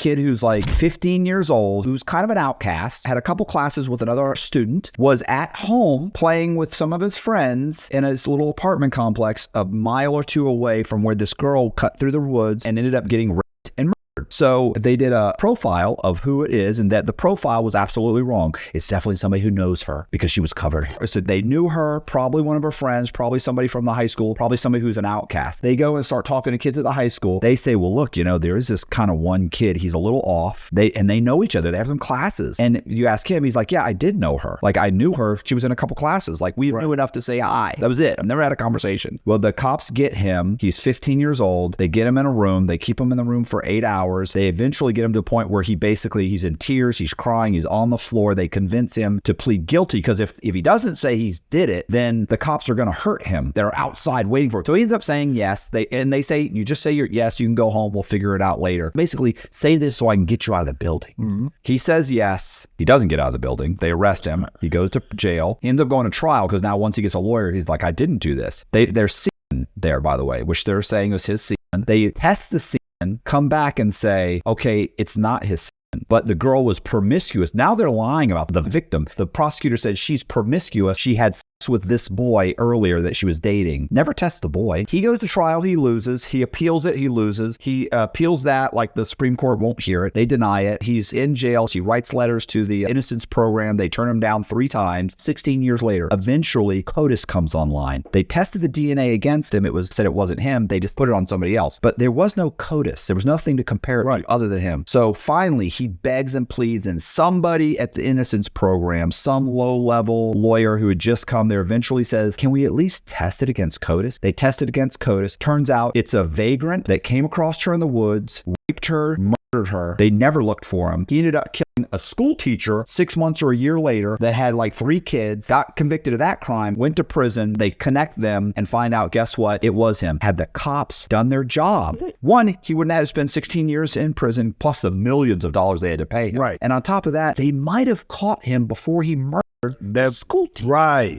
kid who's like 15 years old, who's kind of an outcast, had a couple classes with another student, was at home playing with some of his friends in his little apartment complex a mile or two away from where this girl cut through the woods and ended up getting raped and murdered. So they did a profile of who it is, and that the profile was absolutely wrong. It's definitely somebody who knows her because she was covered. So they knew her, probably one of her friends, probably somebody from the high school, probably somebody who's an outcast. They go and start talking to kids at the high school. They say, well, look, there is this kind of one kid. He's a little off. They know each other. They have some classes. And you ask him, he's like, yeah, I did know her. Like, I knew her. She was in a couple classes. Like, we knew enough to say hi. That was it. I've never had a conversation. Well, the cops get him. He's 15 years old. They get him in a room. They keep him in the room for 8 hours. They eventually get him to a point where he's in tears, he's crying, he's on the floor. They convince him to plead guilty because if he doesn't say he did it, then the cops are going to hurt him. They're outside waiting for it. So he ends up saying yes. They say, you just say your yes, you can go home, we'll figure it out later. Basically, say this so I can get you out of the building. Mm-hmm. He says yes. He doesn't get out of the building. They arrest him. He goes to jail. He ends up going to trial because now once he gets a lawyer, he's like, I didn't do this. They're seeing there, by the way, which they're saying was his semen. They test the semen, come back and say, okay, it's not his semen, but the girl was promiscuous. Now they're lying about the victim. The prosecutor said she's promiscuous. She had sex with this boy earlier that she was dating. Never test the boy. He goes to trial. He loses. He appeals it. He loses. He appeals that like the Supreme Court won't hear it. They deny it. He's in jail. He writes letters to the Innocence Program. They turn him down 3 times. 16 years later, eventually CODIS comes online. They tested the DNA against him. It was said it wasn't him. They just put it on somebody else. But there was no CODIS. There was nothing to compare it to other than him. So finally, he begs and pleads, and somebody at the Innocence Program, some low-level lawyer who had just come there, eventually says, can we at least test it against CODIS? They test it against CODIS. Turns out it's a vagrant that came across her in the woods, raped her, murdered her. They never looked for him. He ended up killing a school teacher 6 months or a year later that had like 3 kids, got convicted of that crime, went to prison. They connect them and find out, guess what? It was him. Had the cops done their job, one, he wouldn't have spent 16 years in prison plus the millions of dollars they had to pay him. Right. And on top of that, they might have caught him before he murdered the school teacher. Right.